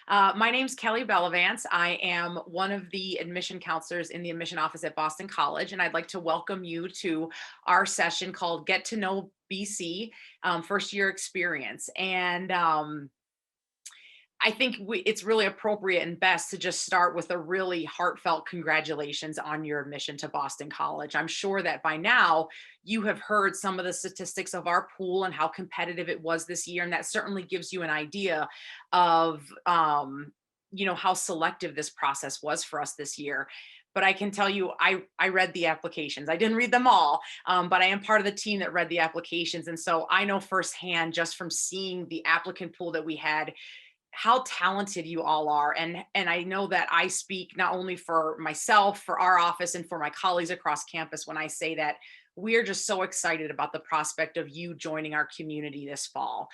My name's Kelly Bellavance. I am one of the admission counselors in the admission office at Boston College, and I'd like to welcome you to our session called Get to Know BC, First Year Experience. And I think it's really appropriate and best to just start with a really heartfelt congratulations on your admission to Boston College. I'm sure that by now you have heard some of the statistics of our pool and how competitive it was this year, and that certainly gives you an idea of how selective this process was for us this year. But I can tell you, I read the applications. I didn't read them all, but I am part of the team that read the applications, and so I know firsthand just from seeing the applicant pool that we had how talented you all are. And I know that I speak not only for myself, for our office, and for my colleagues across campus when I say that we are just so excited about the prospect of you joining our community this fall.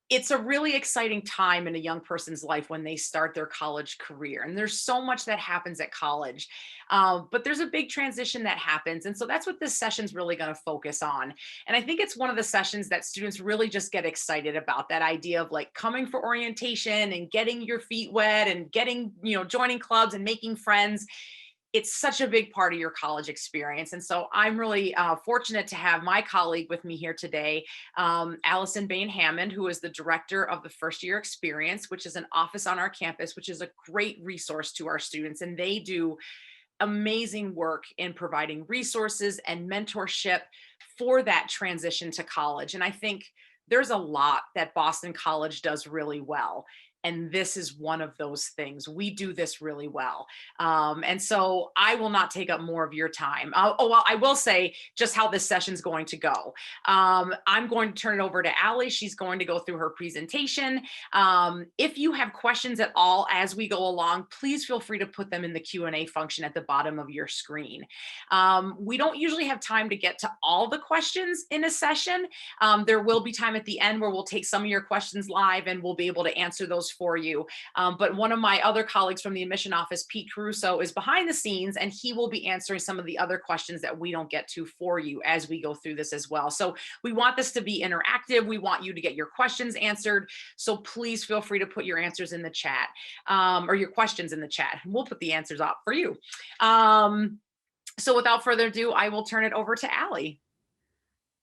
It's a really exciting time in a young person's life when they start their college career. And there's so much that happens at college, but there's a big transition that happens. And so that's what this session's really going to focus on. And I think it's one of the sessions that students really just get excited about, that idea of like coming for orientation and getting your feet wet and getting, joining clubs and making friends. It's such a big part of your college experience. And so I'm really fortunate to have my colleague with me here today, Ali Bane Hammond, who is the director of the First Year Experience, which is an office on our campus, which is a great resource to our students. And they do amazing work in providing resources and mentorship for that transition to college. And I think there's a lot that Boston College does really well. And this is one of those things. We do this really well. And so I will not take up more of your time. Well, I will say just how this session's going to go. I'm going to turn it over to Ali. She's going to go through her presentation. If you have questions at all as we go along, please feel free to put them in the Q&A function at the bottom of your screen. We don't usually have time to get to all the questions in a session. There will be time at the end where we'll take some of your questions live and we'll be able to answer those for you. But one of my other colleagues from the admission office, Pete Caruso, is behind the scenes, and he will be answering some of the other questions that we don't get to for you as we go through this as well. So we want this to be interactive. We want you to get your questions answered. So please feel free to put your answers in the chat, or your questions in the chat. We'll put the answers up for you. So without further ado, I will turn it over to Ali.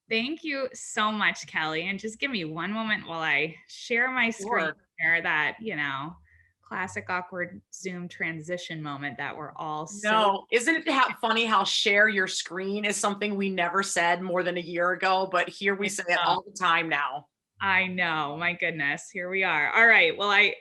Thank you so much, Kelly. And just give me one moment while I share my screen here, that, classic awkward Zoom transition moment that we're all No, isn't it funny how share your screen is something we never said more than a year ago, but here we say it all the time now. I know, my goodness, here we are. All right, well, I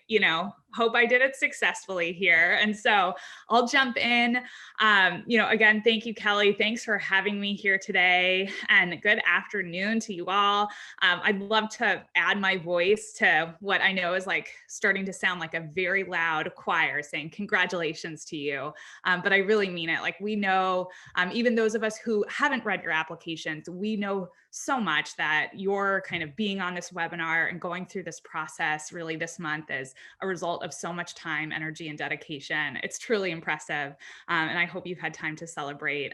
hope I did it successfully here. And so I'll jump in. Again, thank you, Kelly. Thanks for having me here today, and good afternoon to you all. I'd love to add my voice to what I know is like starting to sound like a very loud choir saying congratulations to you. But I really mean it. Like, we know, even those of us who haven't read your applications, we know so much that you're kind of being on this webinar and going through this process really this month is a result of so much time, energy, and dedication. It's truly impressive. And I hope you've had time to celebrate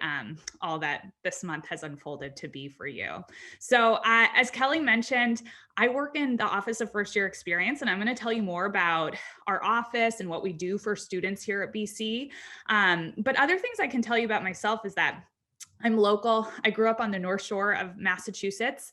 all that this month has unfolded to be for you. So as Kelly mentioned, I work in the Office of First Year Experience, and I'm going to tell you more about our office and what we do for students here at BC. But other things I can tell you about myself is that I'm local. I grew up on the North Shore of Massachusetts,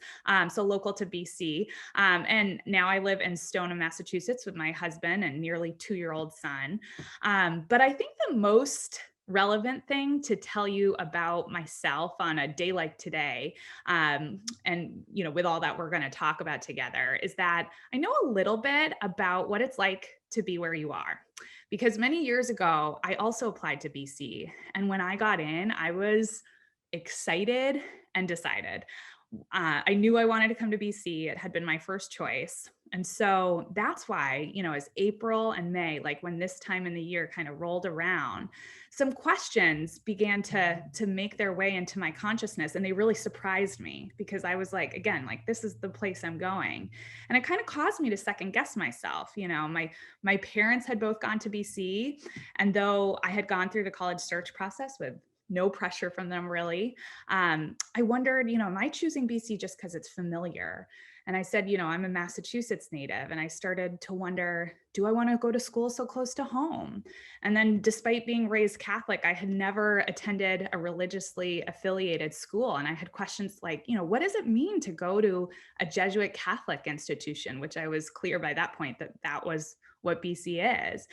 so local to BC. And now I live in Stoneham, Massachusetts with my husband and nearly 2-year-old son. But I think the most relevant thing to tell you about myself on a day like today, and with all that we're going to talk about together, is that I know a little bit about what it's like to be where you are. Because many years ago, I also applied to BC. And when I got in, I was excited and decided. I knew I wanted to come to BC. It had been my first choice. And so that's why, as April and May, like when this time in the year kind of rolled around, some questions began to make their way into my consciousness. And they really surprised me because I was like, again, like, this is the place I'm going. And it kind of caused me to second guess myself. My parents had both gone to BC. And though I had gone through the college search process with no pressure from them really. I wondered, am I choosing BC just because it's familiar? And I said, I'm a Massachusetts native. And I started to wonder, do I want to go to school so close to home? And then despite being raised Catholic, I had never attended a religiously affiliated school. And I had questions like, what does it mean to go to a Jesuit Catholic institution, which I was clear by that point that that was what BC is.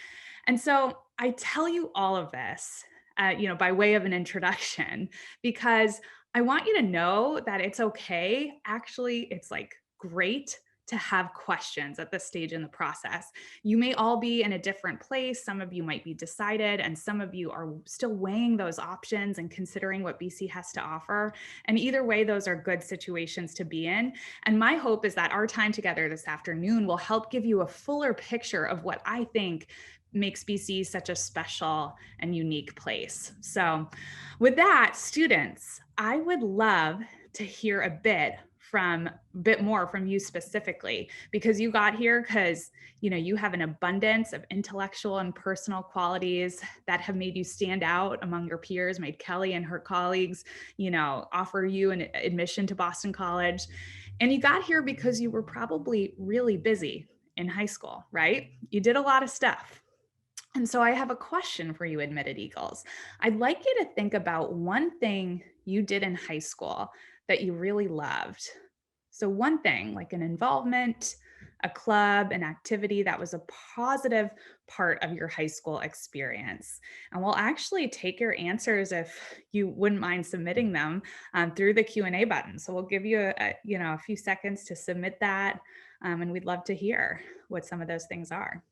And so I tell you all of this, by way of an introduction, because I want you to know that it's okay. Actually, it's like great to have questions at this stage in the process. You may all be in a different place. Some of you might be decided, and some of you are still weighing those options and considering what BC has to offer. And either way, those are good situations to be in. And my hope is that our time together this afternoon will help give you a fuller picture of what I think makes BC such a special and unique place. So with that, students, I would love to hear a bit more from you specifically, because you got here because you have an abundance of intellectual and personal qualities that have made you stand out among your peers, made Kelly and her colleagues offer you an admission to Boston College. And you got here because you were probably really busy in high school, right? You did a lot of stuff. And so I have a question for you, Admitted Eagles. I'd like you to think about one thing you did in high school that you really loved. So one thing, like an involvement, a club, an activity that was a positive part of your high school experience. And we'll actually take your answers, if you wouldn't mind submitting them, through the Q&A button. So we'll give you a few seconds to submit that, and we'd love to hear what some of those things are.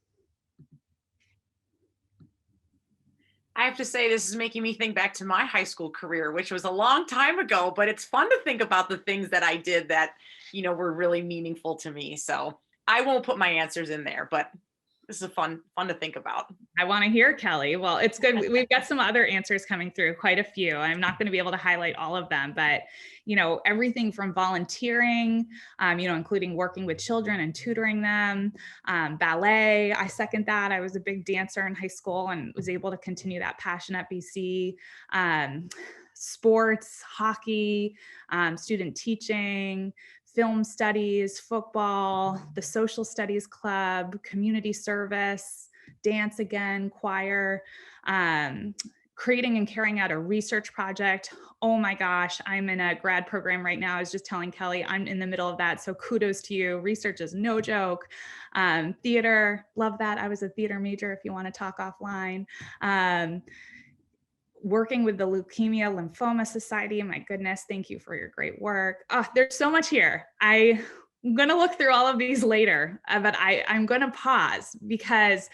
I have to say, this is making me think back to my high school career, which was a long time ago, but it's fun to think about the things that I did that, were really meaningful to me. So I won't put my answers in there, but this is fun to think about. I want to hear, Kelly. Well, it's good. We've got some other answers coming through, quite a few. I'm not going to be able to highlight all of them, but everything from volunteering, including working with children and tutoring them, ballet. I second that. I was a big dancer in high school and was able to continue that passion at BC. Sports, hockey, student teaching, film studies, football, the social studies club, community service, dance again, choir, creating and carrying out a research project. Oh my gosh, I'm in a grad program right now. I was just telling Kelly, I'm in the middle of that. So kudos to you. Research is no joke. Theater, love that. I was a theater major if you want to talk offline. Working with the Leukemia Lymphoma Society. My goodness, thank you for your great work. Oh, there's so much here. I'm going to look through all of these later, but I'm going to pause because,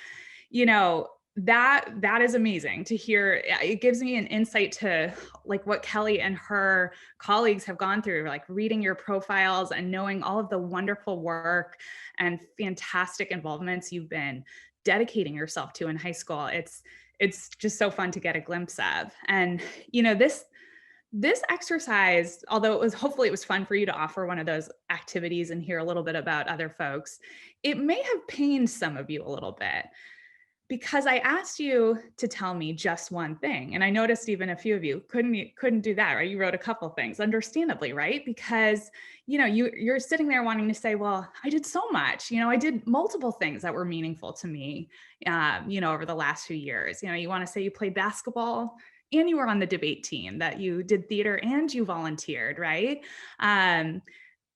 that is amazing to hear. It gives me an insight to like what Kelly and her colleagues have gone through, like reading your profiles and knowing all of the wonderful work and fantastic involvements you've been dedicating yourself to in high school. It's just so fun to get a glimpse of. And, this exercise, although hopefully it was fun for you to offer one of those activities and hear a little bit about other folks, it may have pained some of you a little bit because I asked you to tell me just one thing. And I noticed even a few of you couldn't do that, right? You wrote a couple things, understandably, right? Because, you're sitting there wanting to say, well, I did so much, I did multiple things that were meaningful to me, over the last few years. You want to say you played basketball and you were on the debate team, that you did theater and you volunteered, right?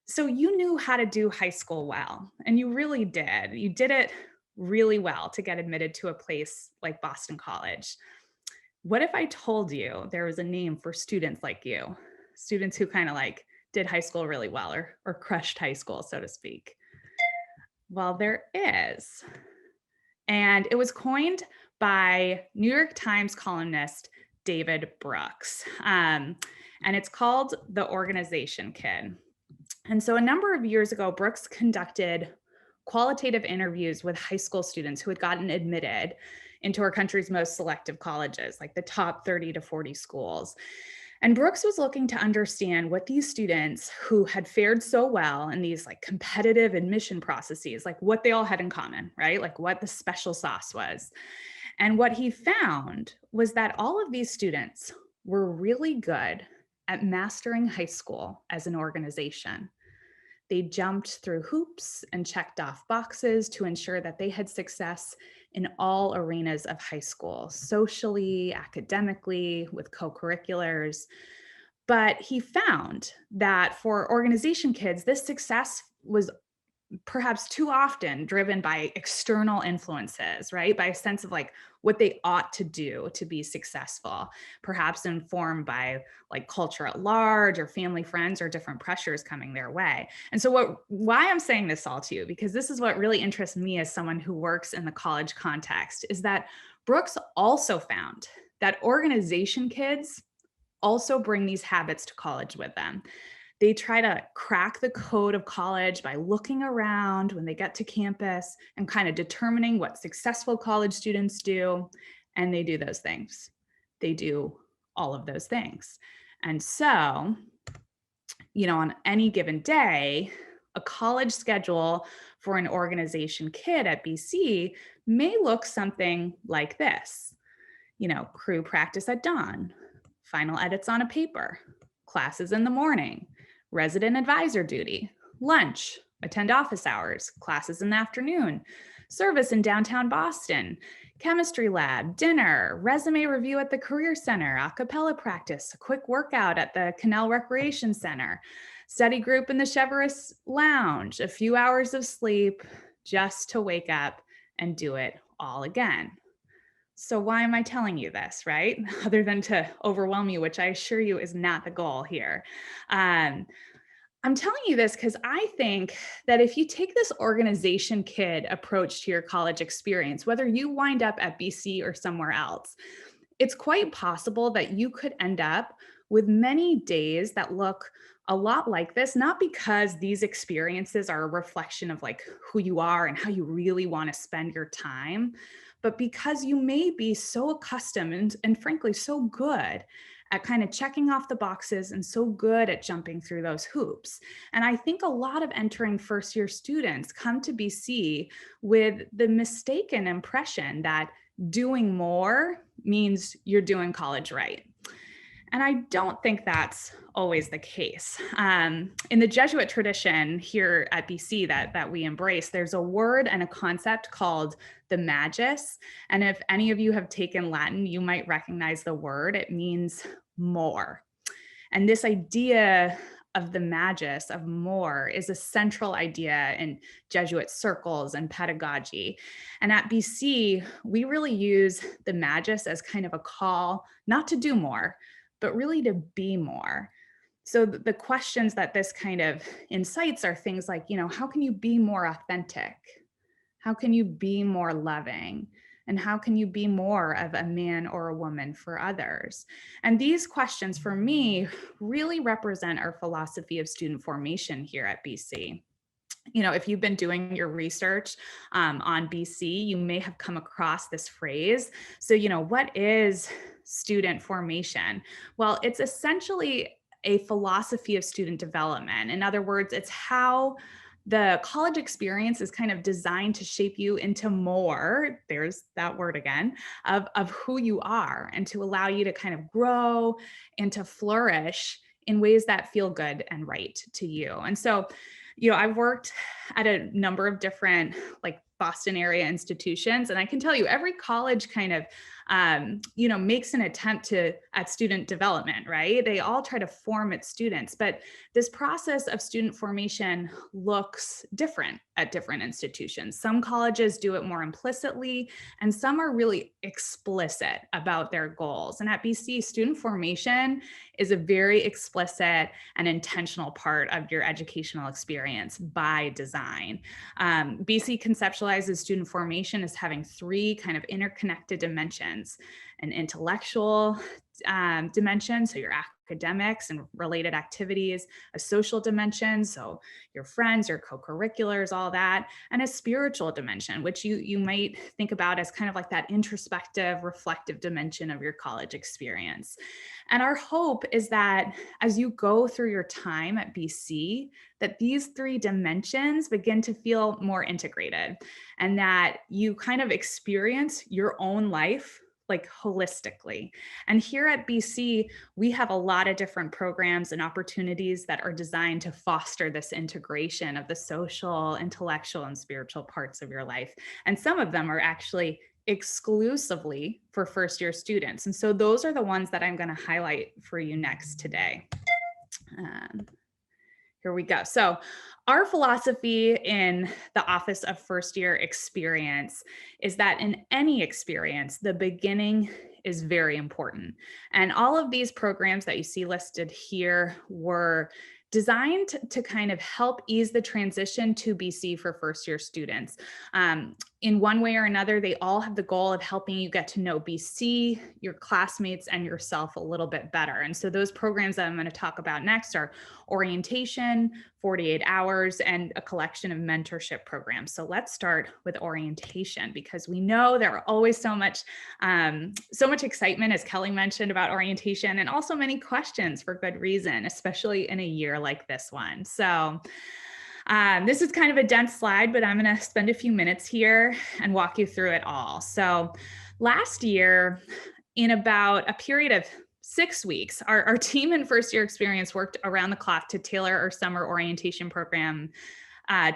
So you knew how to do high school well, and you really did. You did it really well to get admitted to a place like Boston College. What if I told you there was a name for students like you, students who kind of like did high school really well or crushed high school, so to speak? Well, there is. And it was coined by New York Times columnist David Brooks. And it's called the Organization Kid. And so a number of years ago, Brooks conducted qualitative interviews with high school students who had gotten admitted into our country's most selective colleges, like the top 30 to 40 schools. And Brooks was looking to understand what these students who had fared so well in these like competitive admission processes, like what they all had in common, right? Like what the special sauce was. And what he found was that all of these students were really good at mastering high school as an organization. They jumped through hoops and checked off boxes to ensure that they had success in all arenas of high school, socially, academically, with co-curriculars. But he found that for organization kids, this success was perhaps too often driven by external influences, right? By a sense of like what they ought to do to be successful, perhaps informed by like culture at large or family friends or different pressures coming their way. And so why I'm saying this all to you, because this is what really interests me as someone who works in the college context, is that Brooks also found that organization kids also bring these habits to college with them. They try to crack the code of college by looking around when they get to campus and kind of determining what successful college students do. And they do those things. They do all of those things. And so, on any given day, a college schedule for an organization kid at BC may look something like this. Crew practice at dawn, final edits on a paper, classes in the morning, resident advisor duty, lunch, attend office hours, classes in the afternoon, service in downtown Boston, chemistry lab, dinner, resume review at the Career Center, a cappella practice, a quick workout at the Canal Recreation Center, study group in the Cheverus Lounge, a few hours of sleep just to wake up and do it all again. So why am I telling you this, right? Other than to overwhelm you, which I assure you is not the goal here. I'm telling you this because I think that if you take this organization kid approach to your college experience, whether you wind up at BC or somewhere else, it's quite possible that you could end up with many days that look a lot like this, not because these experiences are a reflection of like who you are and how you really want to spend your time, but because you may be so accustomed and frankly so good at kind of checking off the boxes and so good at jumping through those hoops. And I think a lot of entering first year students come to BC with the mistaken impression that doing more means you're doing college right. And I don't think that's always the case. In the Jesuit tradition here at BC that we embrace, there's a word and a concept called the Magus. And if any of you have taken Latin, you might recognize the word. It means more. And this idea of the Magus, of more, is a central idea in Jesuit circles and pedagogy. And at BC, we really use the Magus as kind of a call not to do more, but really to be more. So the questions that this kind of incites are things like, how can you be more authentic? How can you be more loving? And how can you be more of a man or a woman for others? And these questions for me really represent our philosophy of student formation here at BC. If you've been doing your research on BC, you may have come across this phrase. So, what is student formation? Well, it's essentially a philosophy of student development. In other words, it's how the college experience is kind of designed to shape you into more, there's that word again, of who you are, and to allow you to kind of grow and to flourish in ways that feel good and right to you. And so, I've worked at a number of different like Boston area institutions, and I can tell you every college kind of, makes an attempt at student development, right? They all try to form its students, but this process of student formation looks different at different institutions. Some colleges do it more implicitly, and some are really explicit about their goals. And at BC, student formation is a very explicit and intentional part of your educational experience by design. BC conceptualizes student formation as having three kind of interconnected dimensions: an intellectual dimension, so your academics and related activities; a social dimension, so your friends, your co-curriculars, all that; and a spiritual dimension, which you might think about as kind of like that introspective, reflective dimension of your college experience. And our hope is that as you go through your time at BC, that these three dimensions begin to feel more integrated, and that you kind of experience your own life like holistically. And here at BC, we have a lot of different programs and opportunities that are designed to foster this integration of the social, intellectual, and spiritual parts of your life. And some of them are actually exclusively for first-year students. And so those are the ones that I'm going to highlight for you next today. Here we go. So our philosophy in the Office of First Year Experience is that in any experience, the beginning is very important. And all of these programs that you see listed here were designed to kind of help ease the transition to BC for first year students. In one way or another, they all have the goal of helping you get to know BC, your classmates, and yourself a little bit better. And so those programs that I'm going to talk about next are orientation, 48 hours, and a collection of mentorship programs. So let's start with orientation, because we know there are always so much excitement, as Kelly mentioned, about orientation, and also many questions for good reason, especially in a year like this one. So this is kind of a dense slide, but I'm going to spend a few minutes here and walk you through it all. So last year, in about a period of 6 weeks, our team in first year experience worked around the clock to tailor our summer orientation program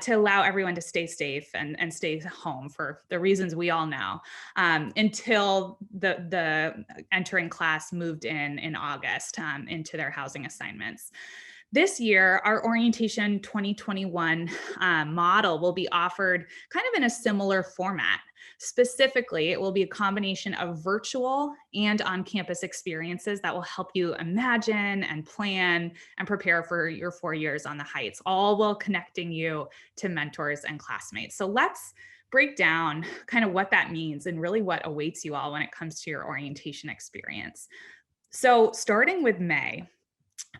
to allow everyone to stay safe and stay home for the reasons we all know, until the entering class moved in August into their housing assignments. This year, our Orientation 2021 model will be offered kind of in a similar format. Specifically, it will be a combination of virtual and on-campus experiences that will help you imagine and plan and prepare for your 4 years on the Heights, all while connecting you to mentors and classmates. So let's break down kind of what that means and really what awaits you all when it comes to your orientation experience. So starting with May,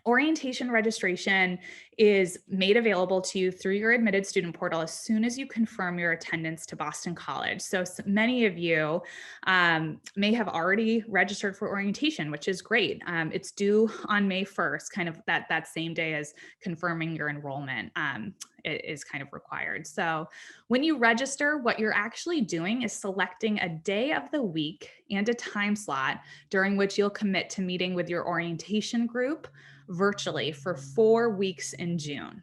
orientation registration is made available to you through your admitted student portal as soon as you confirm your attendance to Boston College. So many of you may have already registered for orientation, which is great. It's due on May 1st, kind of that same day as confirming your enrollment. It is kind of required. So when you register, what you're actually doing is selecting a day of the week and a time slot during which you'll commit to meeting with your orientation group virtually for 4 weeks in June.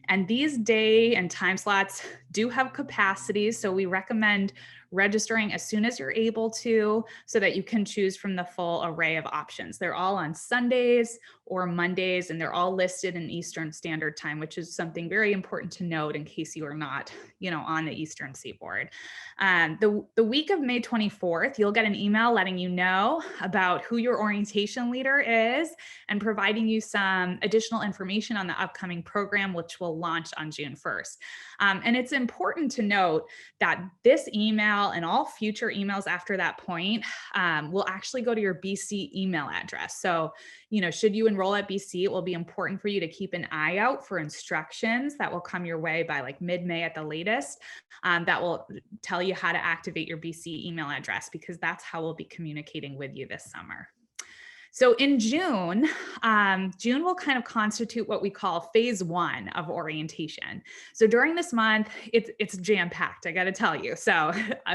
And these day and time slots do have capacities, so we recommend registering as soon as you're able to so that you can choose from the full array of options. They're all on Sundays or Mondays, and they're all listed in Eastern Standard Time, which is something very important to note in case you are not, on the Eastern Seaboard. The week of May 24th, you'll get an email letting you know about who your orientation leader is and providing you some additional information on the upcoming program, which will launch on June 1st. And it's important to note that this email and all future emails after that point will actually go to your BC email address. So, should you enroll at BC, it will be important for you to keep an eye out for instructions that will come your way by like mid-May at the latest, that will tell you how to activate your BC email address, because that's how we'll be communicating with you this summer. So in June, June will kind of constitute what we call phase 1 of orientation. So during this month, it's jam-packed, I gotta tell you. So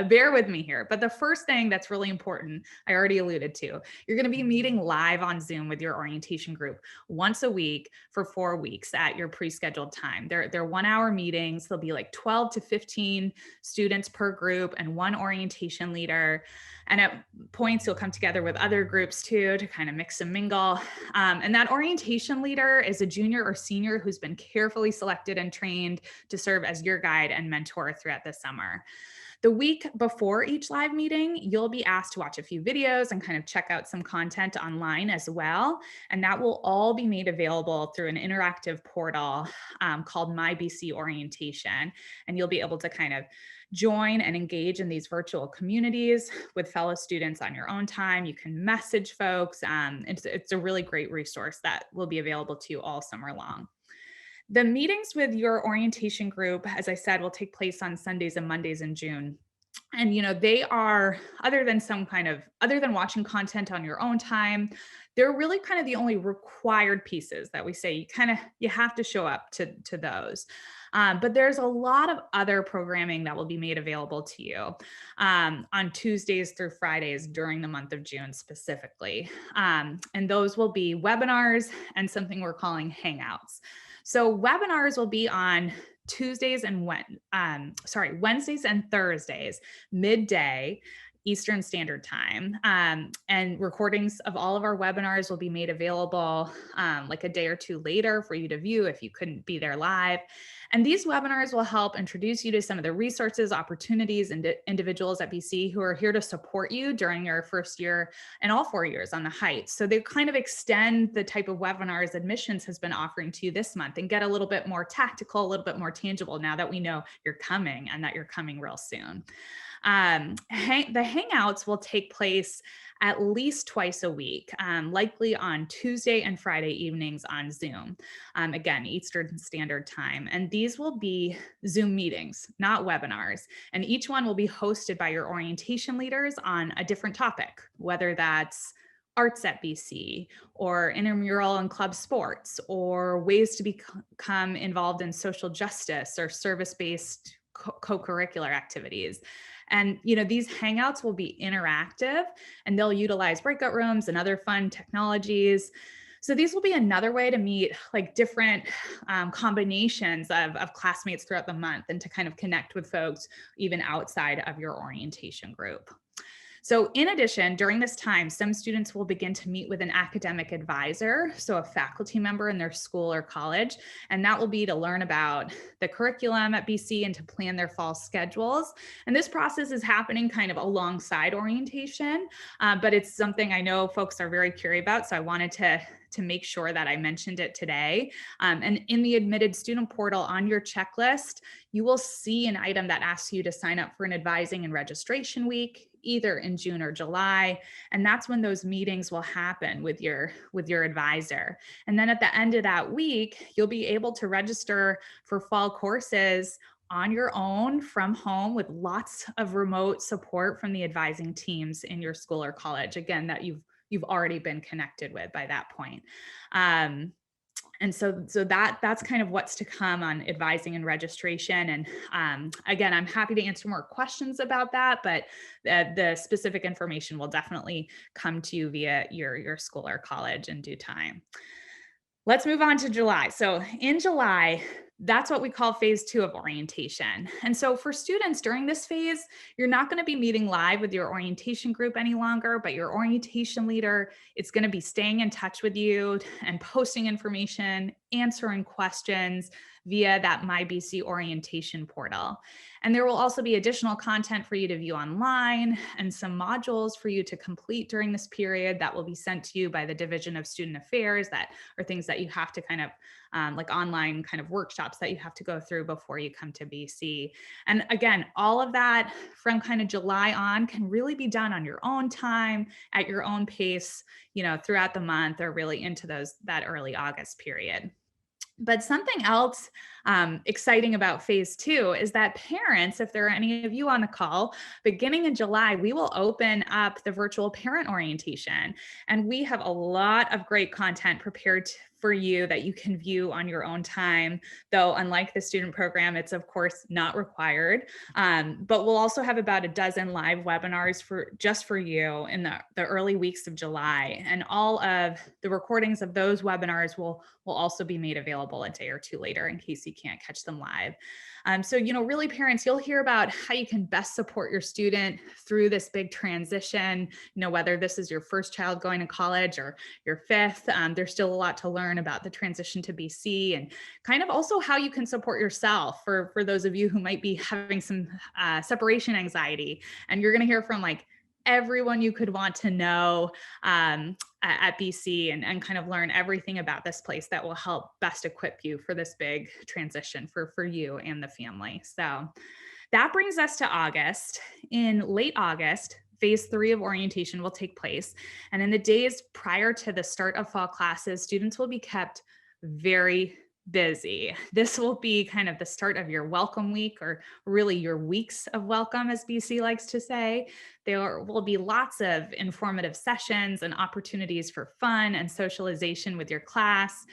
bear with me here. But the first thing that's really important, I already alluded to, you're gonna be meeting live on Zoom with your orientation group once a week for 4 weeks at your pre-scheduled time. They're 1-hour meetings. There'll be like 12 to 15 students per group and 1 orientation leader. And at points, you'll come together with other groups too to kind of mix and mingle. And that orientation leader is a junior or senior who's been carefully selected and trained to serve as your guide and mentor throughout the summer. The week before each live meeting, you'll be asked to watch a few videos and kind of check out some content online as well. And that will all be made available through an interactive portal called My BC Orientation. And you'll be able to kind of join and engage in these virtual communities with fellow students on your own time. You can message folks. It's a really great resource that will be available to you all summer long. The meetings with your orientation group, as I said, will take place on Sundays and Mondays in June. And, they are, other than watching content on your own time, they're really kind of the only required pieces that we say you have to show up to those. But there's a lot of other programming that will be made available to you on Tuesdays through Fridays during the month of June specifically. And those will be webinars and something we're calling Hangouts. So webinars will be on Wednesdays and Thursdays, midday Eastern Standard Time. And recordings of all of our webinars will be made available like a day or two later for you to view if you couldn't be there live. And these webinars will help introduce you to some of the resources, opportunities, and individuals at BC who are here to support you during your first year and all 4 years on the Heights. So they kind of extend the type of webinars admissions has been offering to you this month and get a little bit more tactical, a little bit more tangible now that we know you're coming and that you're coming real soon. The Hangouts will take place at least twice a week, likely on Tuesday and Friday evenings on Zoom, again, Eastern Standard Time. And these will be Zoom meetings, not webinars. And each one will be hosted by your orientation leaders on a different topic, whether that's arts at BC or intramural and club sports or ways to become involved in social justice or service-based co-curricular activities. And, these Hangouts will be interactive and they'll utilize breakout rooms and other fun technologies. So these will be another way to meet like different combinations of classmates throughout the month and to kind of connect with folks even outside of your orientation group. So in addition, during this time, some students will begin to meet with an academic advisor, so a faculty member in their school or college, and that will be to learn about the curriculum at BC and to plan their fall schedules. And this process is happening kind of alongside orientation, but it's something I know folks are very curious about, so I wanted to make sure that I mentioned it today. And in the admitted student portal on your checklist, you will see an item that asks you to sign up for an advising and registration week, either in June or July. And that's when those meetings will happen with your advisor. And then at the end of that week, you'll be able to register for fall courses on your own from home with lots of remote support from the advising teams in your school or college, again, that you've already been connected with by that point. And so that's kind of what's to come on advising and registration. And again, I'm happy to answer more questions about that, but the specific information will definitely come to you via your school or college in due time. Let's move on to July. So in July, that's what we call phase 2 of orientation. And so for students during this phase, you're not going to be meeting live with your orientation group any longer, but your orientation leader is going to be staying in touch with you and posting information, answering questions via that MyBC orientation portal. And there will also be additional content for you to view online and some modules for you to complete during this period that will be sent to you by the Division of Student Affairs that are things that you have to kind of like online kind of workshops that you have to go through before you come to BC. And again, all of that from kind of July on can really be done on your own time, at your own pace, throughout the month or really into that early August period. But something else exciting about phase 2 is that parents, if there are any of you on the call, beginning in July, we will open up the virtual parent orientation. And we have a lot of great content prepared for you that you can view on your own time, though unlike the student program, it's of course not required. But we'll also have about a dozen live webinars just for you in the early weeks of July. And all of the recordings of those webinars will also be made available a day or two later in case you can't catch them live. So, really parents, you'll hear about how you can best support your student through this big transition, whether this is your first child going to college or your fifth, there's still a lot to learn about the transition to BC and kind of also how you can support yourself for those of you who might be having some separation anxiety. And you're going to hear from like everyone you could want to know at BC and kind of learn everything about this place that will help best equip you for this big transition for you and the family. So that brings us to August. In late August, phase 3 of orientation will take place. And in the days prior to the start of fall classes, students will be kept very, busy. This will be kind of the start of your welcome week, or really your weeks of welcome, as BC likes to say. There will be lots of informative sessions and opportunities for fun and socialization with your class.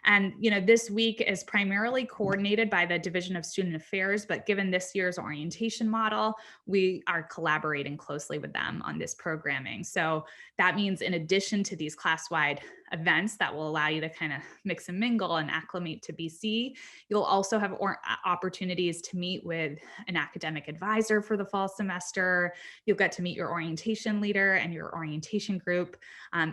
And, this week is primarily coordinated by the Division of Student Affairs, but given this year's orientation model, we are collaborating closely with them on this programming. So that means in addition to these class-wide events that will allow you to kind of mix and mingle and acclimate to BC, you'll also have opportunities to meet with an academic advisor for the fall semester. You'll get to meet your orientation leader and your orientation group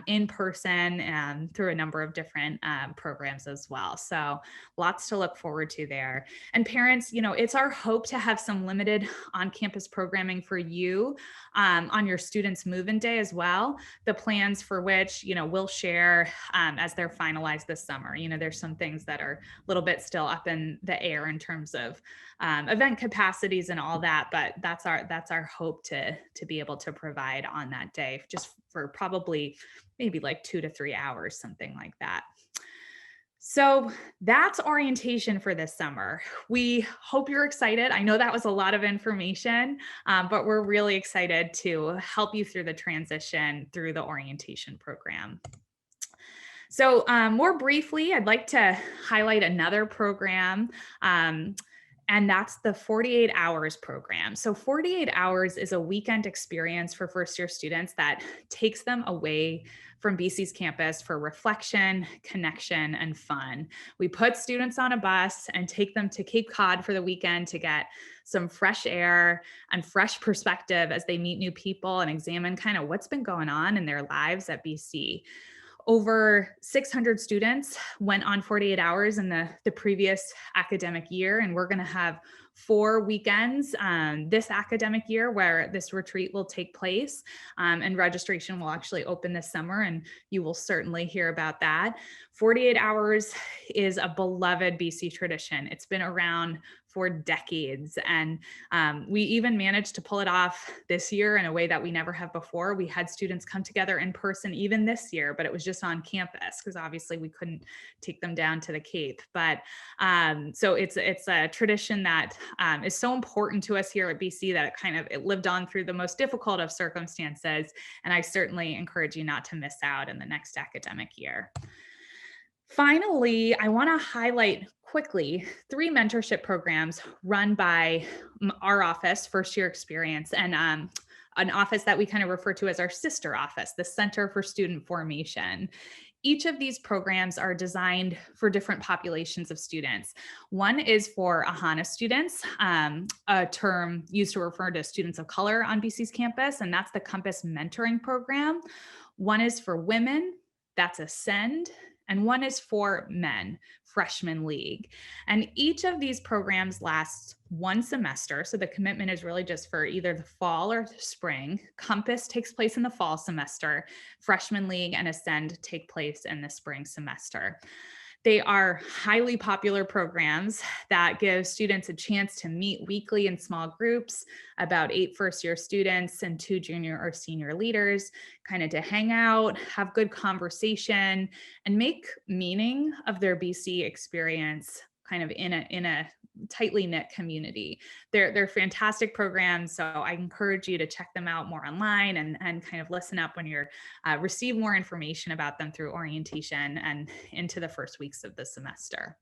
in person and through a number of different programs as well. So lots to look forward to there. And parents, it's our hope to have some limited on-campus programming for you on your students' move-in day as well. The plans for which, we'll share as they're finalized this summer. There's some things that are a little bit still up in the air in terms of event capacities and all that, but that's our hope to be able to provide on that day, just for probably maybe like 2 to 3 hours, something like that. So that's orientation for this summer. We hope you're excited. I know that was a lot of information, but we're really excited to help you through the transition through the orientation program. So more briefly, I'd like to highlight another program, and that's the 48 Hours program. So 48 Hours is a weekend experience for first-year students that takes them away from BC's campus for reflection, connection, and fun. We put students on a bus and take them to Cape Cod for the weekend to get some fresh air and fresh perspective as they meet new people and examine kind of what's been going on in their lives at BC. Over 600 students went on 48 Hours in the previous academic year, and we're going to have 4 weekends this academic year where this retreat will take place, and registration will actually open this summer, and you will certainly hear about that. 48 Hours is a beloved BC tradition. It's been around for decades, and we even managed to pull it off this year in a way that we never have before. We had students come together in person even this year, but it was just on campus because obviously we couldn't take them down to the Cape. But so it's a tradition that is so important to us here at BC that it lived on through the most difficult of circumstances. And I certainly encourage you not to miss out in the next academic year. Finally, I want to highlight quickly 3 mentorship programs run by our office, First Year Experience, and an office that we kind of refer to as our sister office, the Center for Student Formation. Each of these programs are designed for different populations of students. One is for AHANA students, a term used to refer to students of color on BC's campus, and that's the Compass Mentoring Program. One is for women, that's Ascend, and one is for men, Freshman League. And each of these programs lasts 1 semester. So the commitment is really just for either the fall or the spring. Compass takes place in the fall semester. Freshman League and Ascend take place in the spring semester. They are highly popular programs that give students a chance to meet weekly in small groups, about 8 first-year students and 2 junior or senior leaders, kind of to hang out, have good conversation, and make meaning of their BC experience kind of in a tightly knit community. They're fantastic programs, so I encourage you to check them out more online and kind of listen up when you're receive more information about them through orientation and into the first weeks of the semester.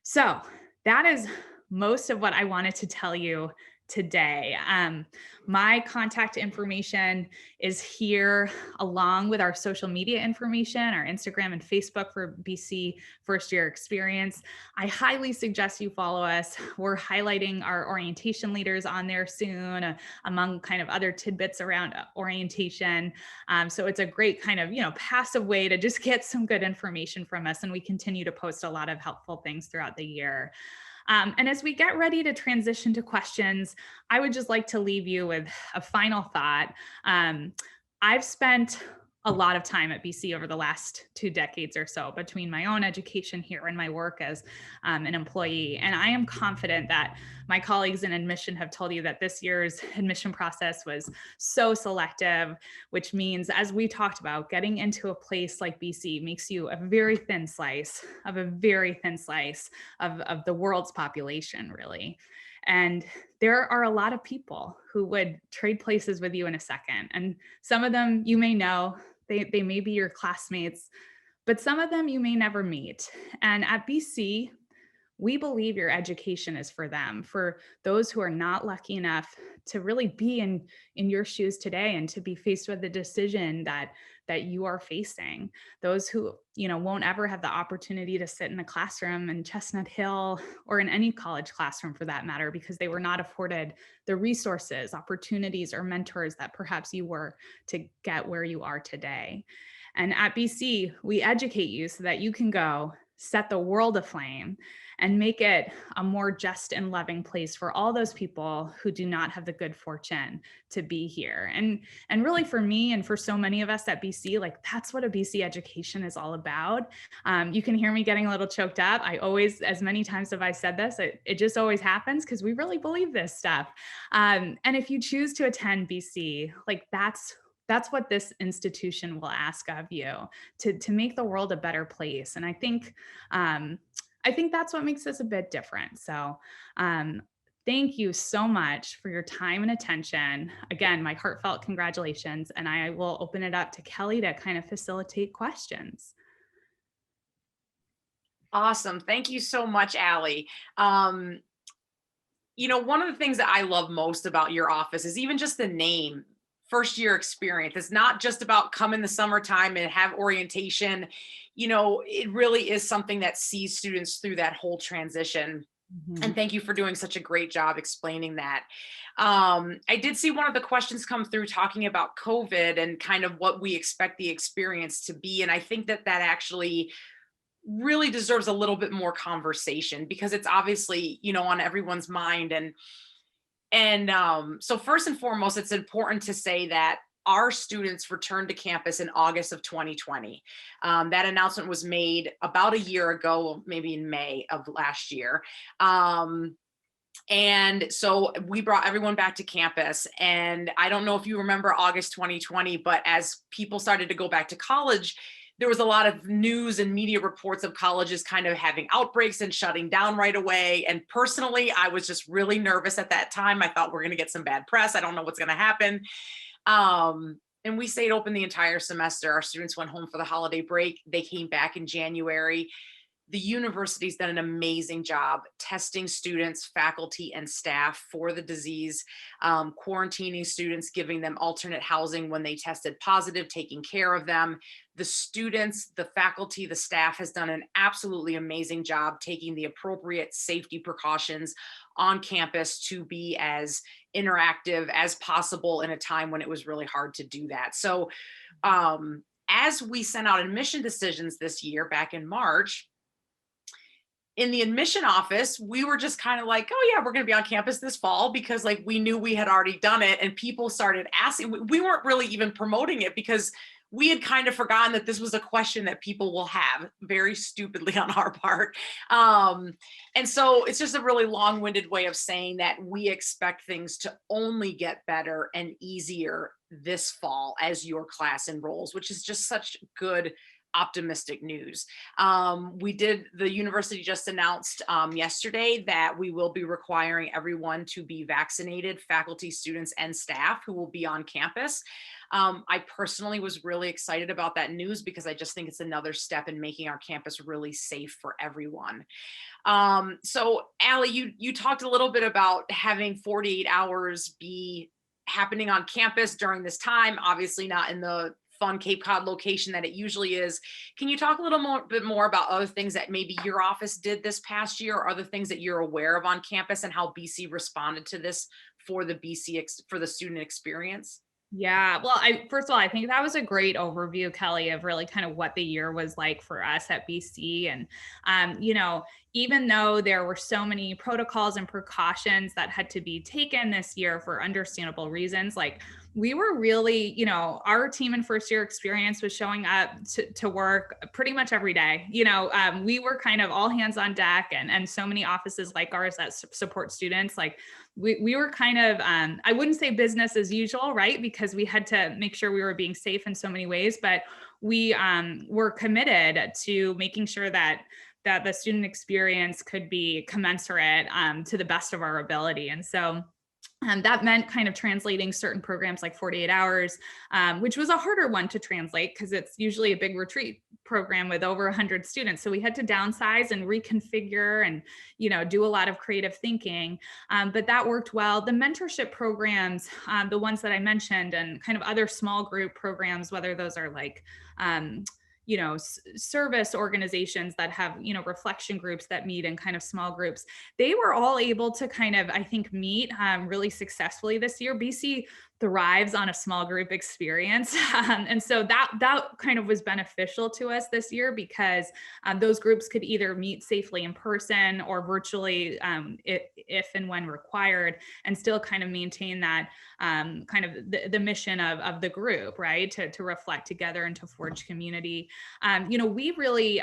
So that is most of what I wanted to tell you today. My contact information is here along with our social media information, our Instagram and Facebook for BC First Year Experience. I highly suggest you follow us. We're highlighting our orientation leaders on there soon, among kind of other tidbits around orientation. So it's a great kind of, passive way to just get some good information from us. And we continue to post a lot of helpful things throughout the year. And as we get ready to transition to questions, I would just like to leave you with a final thought. I've spent a lot of time at BC over the last 2 decades or so between my own education here and my work as an employee. And I am confident that my colleagues in admission have told you that this year's admission process was so selective, which means, as we talked about, getting into a place like BC makes you a very thin slice of a very thin slice of the world's population, really. And there are a lot of people who would trade places with you in a second. And some of them you may know, they may be your classmates, but some of them you may never meet. And at BC, we believe your education is for them, for those who are not lucky enough to really be in your shoes today and to be faced with the decision that you are facing. Those who, won't ever have the opportunity to sit in a classroom in Chestnut Hill or in any college classroom for that matter, because they were not afforded the resources, opportunities, or mentors that perhaps you were to get where you are today. And at BC, we educate you so that you can go set the world aflame and make it a more just and loving place for all those people who do not have the good fortune to be here. And really, for me and for so many of us at BC, like, that's what a BC education is all about. You can hear me getting a little choked up. I always, as many times have I said this, it just always happens because we really believe this stuff. And if you choose to attend BC, like, that's what this institution will ask of you, to make the world a better place. And I think that's what makes us a bit different. So thank you so much for your time and attention. Again, my heartfelt congratulations. And I will open it up to Kelly to kind of facilitate questions. Awesome. Thank you so much, Ali. One of the things that I love most about your office is even just the name, first year experience. It's not just about come in the summertime and have orientation. It really is something that sees students through that whole transition. Mm-hmm. And thank you for doing such a great job explaining that. I did see one of the questions come through talking about COVID and kind of what we expect the experience to be. And I think that actually really deserves a little bit more conversation because it's obviously, on everyone's mind. So first and foremost, it's important to say that our students returned to campus in August of 2020. That announcement was made about a year ago, maybe in May of last year. And so we brought everyone back to campus. And I don't know if you remember August 2020, but as people started to go back to college, there was a lot of news and media reports of colleges kind of having outbreaks and shutting down right away. And personally, I was just really nervous at that time. I thought we're going to get some bad press. I don't know what's going to happen. And we stayed open the entire semester. Our students went home for the holiday break. They came back in January. The university's done an amazing job testing students, faculty, and staff for the disease, quarantining students, giving them alternate housing when they tested positive, taking care of them. The students, the faculty, the staff has done an absolutely amazing job taking the appropriate safety precautions on campus to be as interactive as possible in a time when it was really hard to do that. So as we sent out admission decisions this year back in March, in the admission office, we were just kind of like, oh yeah, we're going to be on campus this fall because like we knew we had already done it, and people started asking. We weren't really even promoting it because we had kind of forgotten that this was a question that people will have, very stupidly on our part. And so it's just a really long-winded way of saying that we expect things to only get better and easier this fall as your class enrolls, which is just such good optimistic news. The university just announced yesterday that we will be requiring everyone to be vaccinated, faculty, students, and staff who will be on campus. I personally was really excited about that news because I just think it's another step in making our campus really safe for everyone. So Ali, you talked a little bit about having 48 hours be happening on campus during this time, obviously not in the fun Cape Cod location that it usually is. Can you talk a little bit more about other things that maybe your office did this past year, or other things that you're aware of on campus, and how BC responded to this for the student experience? Yeah, well, first of all, I think that was a great overview, Kelly, of really kind of what the year was like for us at BC. And, even though there were so many protocols and precautions that had to be taken this year for understandable reasons, like we were really, our team in first year experience was showing up to work pretty much every day. We were kind of all hands on deck, and so many offices like ours that support students, like we were kind of, I wouldn't say business as usual, right? Because we had to make sure we were being safe in so many ways, but we were committed to making sure that the student experience could be commensurate to the best of our ability. And so that meant kind of translating certain programs like 48 hours, which was a harder one to translate because it's usually a big retreat program with over 100 students. So we had to downsize and reconfigure and, do a lot of creative thinking. But that worked well. The mentorship programs, the ones that I mentioned, and kind of other small group programs, whether those are like, service organizations that have, reflection groups that meet in kind of small groups, they were all able to kind of, I think, meet really successfully this year. BC thrives on a small group experience. And so that kind of was beneficial to us this year because those groups could either meet safely in person or virtually if and when required, and still kind of maintain that kind of the mission of the group, right? To reflect together and to forge community. We really,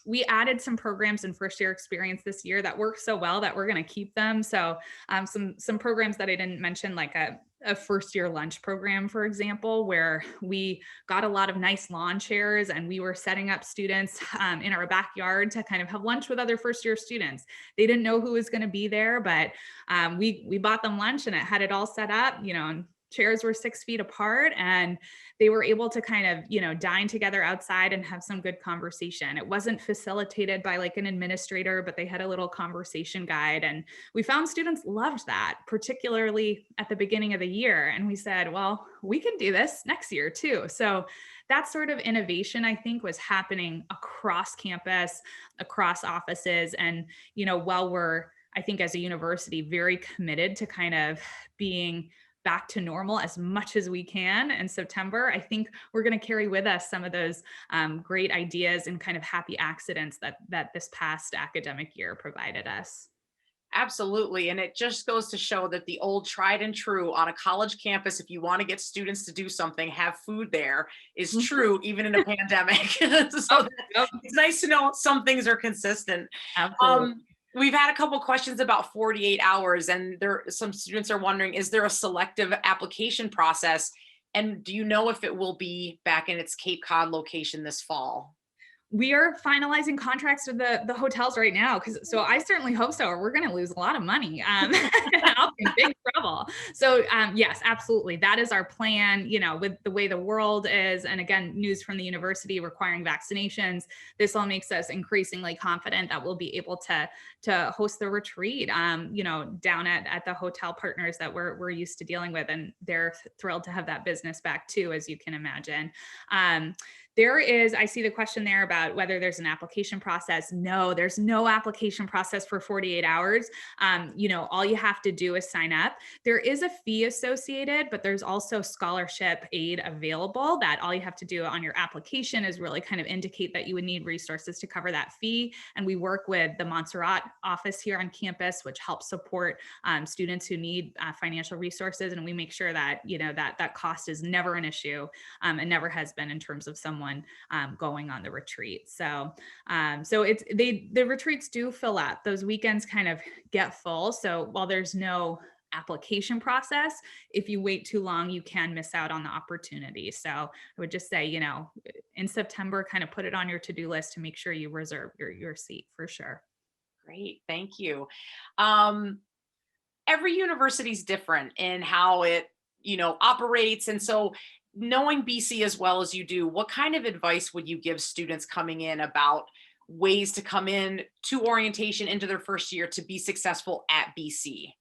we added some programs in first year experience this year that worked so well that we're going to keep them. So some programs that I didn't mention, like a first year lunch program, for example, where we got a lot of nice lawn chairs and we were setting up students in our backyard to kind of have lunch with other first year students. They didn't know who was going to be there, but we bought them lunch and it had it all set up, and chairs were 6 feet apart, and they were able to kind of, dine together outside and have some good conversation. It wasn't facilitated by like an administrator, but they had a little conversation guide. And we found students loved that, particularly at the beginning of the year. And we said, well, we can do this next year too. So that sort of innovation, I think, was happening across campus, across offices. And, while we're, I think, as a university, very committed to kind of being back to normal as much as we can in September, I think we're going to carry with us some of those great ideas and kind of happy accidents that this past academic year provided us. Absolutely. And it just goes to show that the old tried and true on a college campus, if you want to get students to do something, have food there, is true even in a pandemic. So Yep. it's nice to know some things are consistent. Absolutely. We've had a couple questions about 48 hours, and some students are wondering, is there a selective application process? And do you know if it will be back in its Cape Cod location this fall? We are finalizing contracts with the hotels right now. So I certainly hope so, or we're going to lose a lot of money. I'll be in big trouble. So yes, absolutely. That is our plan, with the way the world is. And again, news from the university requiring vaccinations. This all makes us increasingly confident that we'll be able to host the retreat, down at the hotel partners that we're used to dealing with. And they're thrilled to have that business back too, as you can imagine. I see the question there about whether there's an application process. No, there's no application process for 48 hours. All you have to do is sign up. There is a fee associated, but there's also scholarship aid available that all you have to do on your application is really kind of indicate that you would need resources to cover that fee. And we work with the Montserrat office here on campus, which helps support students who need financial resources. And we make sure that, that cost is never an issue and never has been in terms of someone going on the retreat. So the retreats do fill up. Those weekends kind of get full. So while there's no application process, if you wait too long, you can miss out on the opportunity. So I would just say, in September, kind of put it on your to-do list to make sure you reserve your seat for sure. Great, thank you. Every university is different in how it, operates. And so knowing BC as well as you do, what kind of advice would you give students coming in about ways to come in to orientation into their first year to be successful at BC?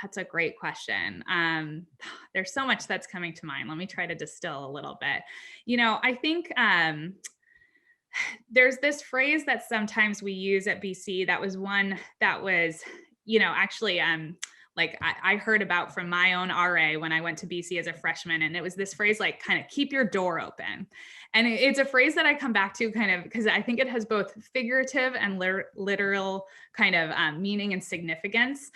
That's a great question. There's so much that's coming to mind. Let me try to distill a little bit. I think there's this phrase that sometimes we use at BC that was one that was, actually, like I heard about from my own RA when I went to BC as a freshman. And it was this phrase, like, kind of keep your door open. And it's a phrase that I come back to kind of because I think it has both figurative and literal kind of meaning and significance.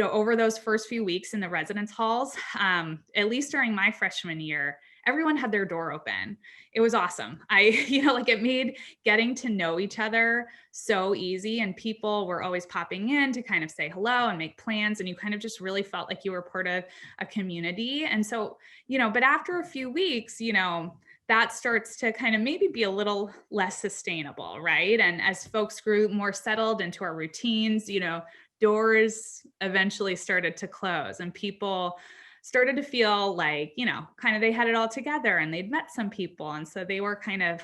over those first few weeks in the residence halls, at least during my freshman year, everyone had their door open. It was awesome. Like it made getting to know each other so easy, and people were always popping in to kind of say hello and make plans. And you kind of just really felt like you were part of a community. And so, but after a few weeks, that starts to kind of maybe be a little less sustainable, right? And as folks grew more settled into our routines, doors eventually started to close, and people started to feel like, kind of they had it all together and they'd met some people. And so they were kind of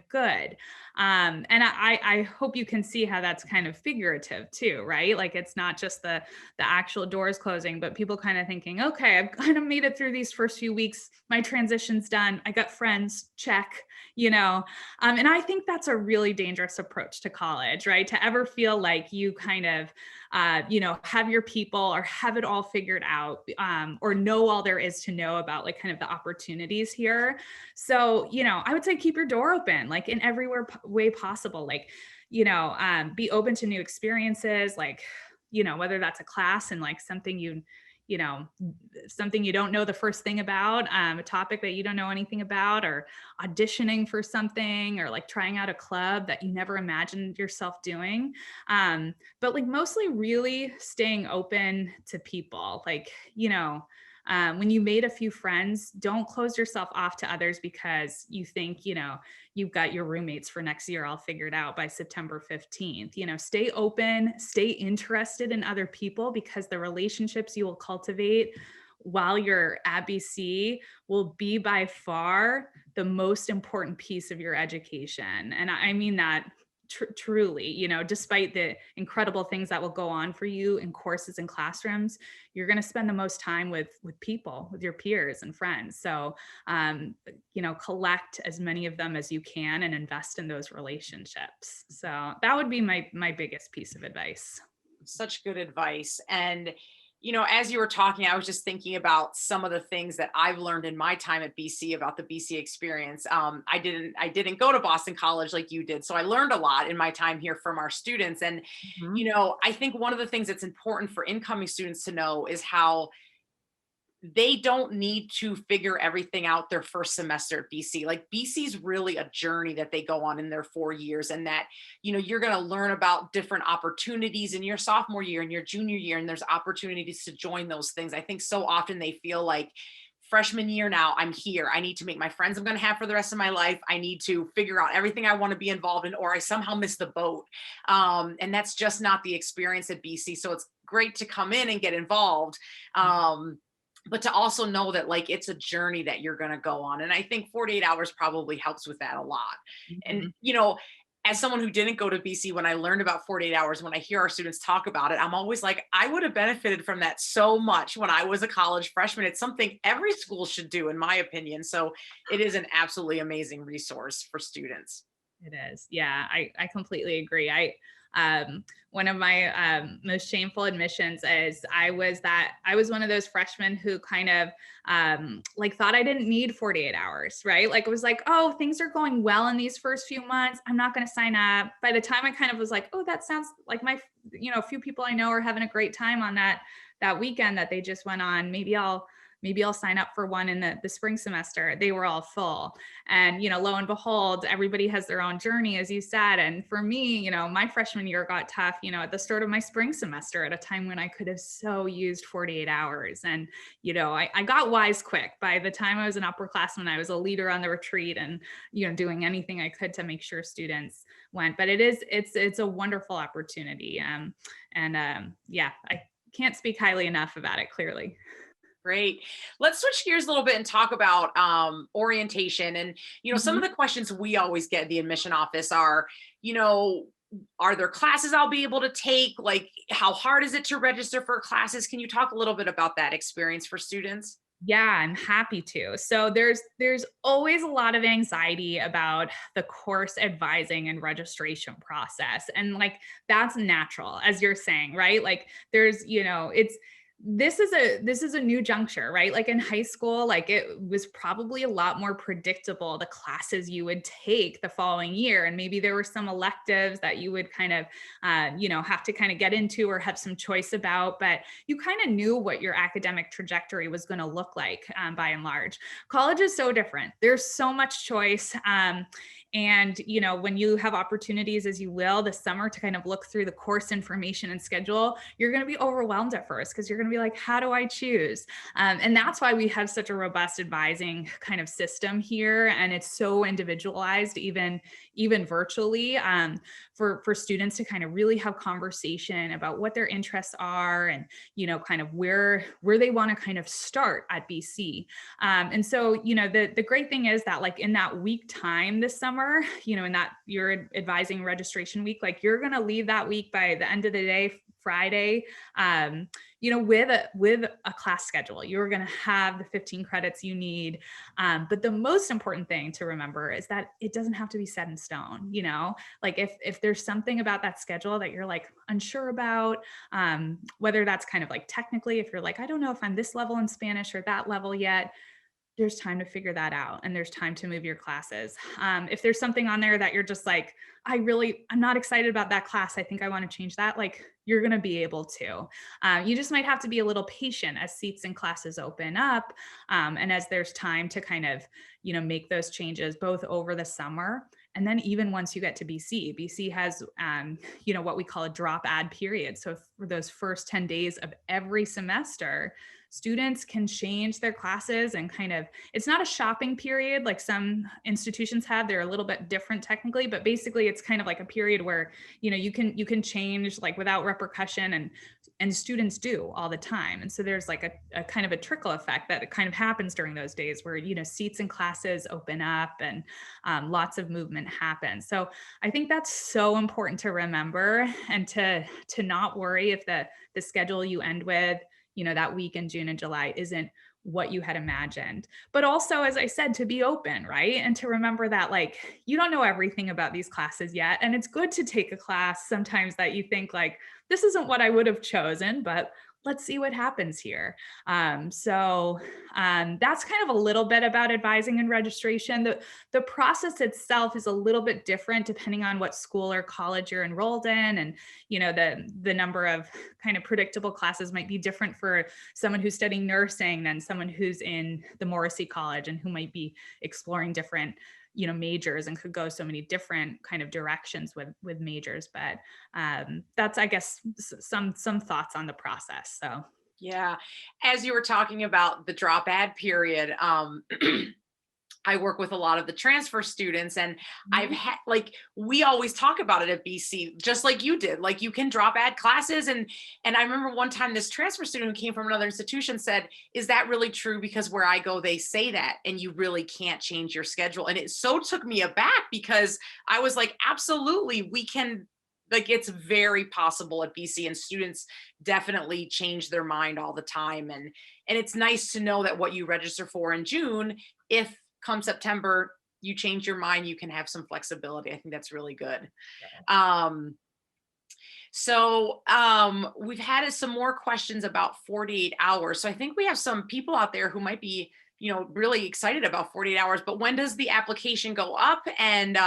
good. And I hope you can see how that's kind of figurative too, right? Like it's not just the actual doors closing, but people kind of thinking, okay, I've kind of made it through these first few weeks. My transition's done. I got friends, check, and I think that's a really dangerous approach to college, right? To ever feel like you kind of, have your people or have it all figured out, or know all there is to know about like kind of the opportunities here. So, I would say keep your door open, like in every way possible, like, be open to new experiences, like, whether that's a class and like something something you don't know the first thing about, a topic that you don't know anything about, or auditioning for something, or like trying out a club that you never imagined yourself doing. But like mostly really staying open to people, like, when you made a few friends, don't close yourself off to others because you think, you've got your roommates for next year all figured out by September 15th. Stay open, stay interested in other people, because the relationships you will cultivate while you're at BC will be by far the most important piece of your education. And I mean that truly, despite the incredible things that will go on for you in courses and classrooms, you're going to spend the most time with people, with your peers and friends. So, collect as many of them as you can and invest in those relationships. So that would be my biggest piece of advice. Such good advice. And as you were talking, I was just thinking about some of the things that I've learned in my time at BC about the BC experience. I didn't go to Boston College like you did, so I learned a lot in my time here from our students. And Mhm. I think one of the things that's important for incoming students to know is how they don't need to figure everything out their first semester at BC. Like BC is really a journey that they go on in their 4 years, and that, you're going to learn about different opportunities in your sophomore year and your junior year. And there's opportunities to join those things. I think so often they feel like freshman year, now I'm here. I need to make my friends I'm going to have for the rest of my life. I need to figure out everything I want to be involved in, or I somehow missed the boat. And that's just not the experience at BC. So it's great to come in and get involved. But to also know that like it's a journey that you're going to go on. And I think 48 hours probably helps with that a lot. And Mhm. as someone who didn't go to BC, when I learned about 48 hours, when I hear our students talk about it, I'm always like, I would have benefited from that so much when I was a college freshman. It's something every school should do, in my opinion. So it is an absolutely amazing resource for students. It is. Yeah, I completely agree. One of my most shameful admissions is I was one of those freshmen who kind of like thought I didn't need 48 hours, right? Like it was like, oh, things are going well in these first few months, I'm not going to sign up. By the time I kind of was like, oh, that sounds like a few people I know are having a great time on that weekend that they just went on. Maybe I'll sign up for one in the spring semester. They were all full. And, lo and behold, everybody has their own journey, as you said. And for me, my freshman year got tough, at the start of my spring semester at a time when I could have so used 48 hours. And, I got wise quick. By the time I was an upperclassman, I was a leader on the retreat and, doing anything I could to make sure students went. But it's a wonderful opportunity. Yeah, I can't speak highly enough about it, clearly. Great. Let's switch gears a little bit and talk about orientation. And, some of Mhm. the questions we always get at the admission office are, you know, are there classes I'll be able to take? Like, how hard is it to register for classes? Can you talk a little bit about that experience for students? Yeah, I'm happy to. So there's always a lot of anxiety about the course advising and registration process. And like that's natural, as you're saying, right? Like there's, it's this is a new juncture, right? Like in high school, like it was probably a lot more predictable, the classes you would take the following year. And maybe there were some electives that you would kind of, have to kind of get into or have some choice about, but you kind of knew what your academic trajectory was going to look like, by and large. College is so different. There's so much choice. And, when you have opportunities, as you will this summer, to kind of look through the course information and schedule, you're going to be overwhelmed at first because you're going to be like, how do I choose? And that's why we have such a robust advising kind of system here. And it's so individualized, even virtually, for students to kind of really have conversation about what their interests are and, kind of where they want to kind of start at BC. And so, the great thing is that like in that week time this summer, in that you're advising registration week, like you're going to leave that week by the end of the day, Friday, with a class schedule. You're going to have the 15 credits you need. But the most important thing to remember is that it doesn't have to be set in stone. Like if there's something about that schedule that you're like unsure about, whether that's kind of like technically, if you're like, I don't know if I'm this level in Spanish or that level yet, there's time to figure that out, and there's time to move your classes. If there's something on there that you're just like, I'm not excited about that class, I think I want to change that, like you're going to be able to. You just might have to be a little patient as seats and classes open up, and as there's time to kind of, make those changes both over the summer. And then even once you get to BC has, what we call a drop add period. So for those first 10 days of every semester, students can change their classes and kind of, it's not a shopping period like some institutions have. They're a little bit different technically, but basically it's kind of like a period where, you can change like without repercussion, and students do all the time. And so there's like a kind of a trickle effect that kind of happens during those days where, seats and classes open up and lots of movement happens. So I think that's so important to remember, and to not worry if the schedule you end with, that week in June and July isn't what you had imagined. But also, as I said, to be open, right? And to remember that like, you don't know everything about these classes yet. And it's good to take a class sometimes that you think like, this isn't what I would have chosen, but let's see what happens here. So that's kind of a little bit about advising and registration. The process itself is a little bit different depending on what school or college you're enrolled in. And, the number of kind of predictable classes might be different for someone who's studying nursing than someone who's in the Morrissey College and who might be exploring different majors and could go so many different kind of directions with majors. But that's, I guess, some thoughts on the process. So Yeah. As you were talking about the drop add period, I work with a lot of the transfer students, and I've had like, we always talk about it at BC, just like you did, like you can drop add classes. And I remember one time this transfer student who came from another institution said, is that really true? Because where I go, they say that, and you really can't change your schedule. And it so took me aback because I was like, absolutely, we can. Like, it's very possible at BC, and students definitely change their mind all the time. And it's nice to know that what you register for in June, if come September, you change your mind, you can have some flexibility. I think that's really good. We've had some more questions about 48 hours. So I think we have some people out there who might be, really excited about 48 hours, but when does the application go up? And,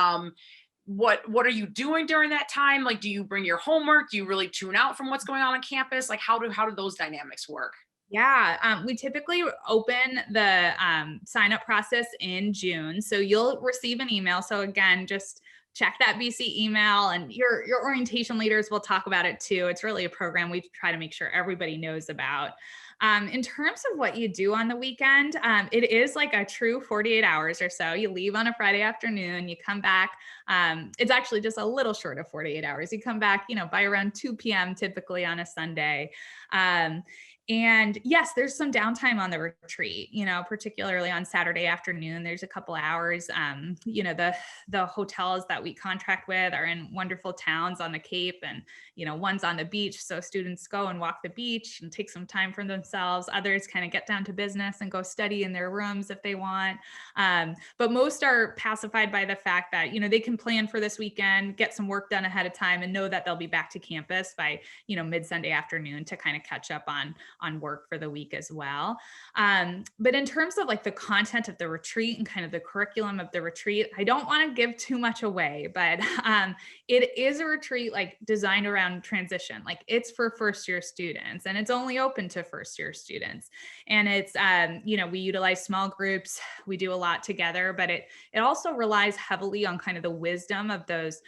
what are you doing during that time? Like, do you bring your homework? Do you really tune out from what's going on campus? Like, how do those dynamics work? Yeah, we typically open the sign up process in June. So you'll receive an email. So again, just check that BC email, and your orientation leaders will talk about it too. It's really a program we try to make sure everybody knows about. In terms of what you do on the weekend, it is like a true 48 hours or so. You leave on a Friday afternoon, you come back. It's actually just a little short of 48 hours. You come back, by around 2 p.m. typically on a Sunday. And yes, there's some downtime on the retreat, particularly on Saturday afternoon. There's a couple hours. The hotels that we contract with are in wonderful towns on the Cape, and, one's on the beach. So students go and walk the beach and take some time for themselves. Others kind of get down to business and go study in their rooms if they want. But most are pacified by the fact that, they can plan for this weekend, get some work done ahead of time, and know that they'll be back to campus by, mid-Sunday afternoon to kind of catch up on on work for the week as well. But in terms of like the content of the retreat and kind of the curriculum of the retreat, I don't want to give too much away, but it is a retreat like designed around transition. Like it's for first year students, and it's only open to first year students. And it's, we utilize small groups, we do a lot together, but it also relies heavily on kind of the wisdom of those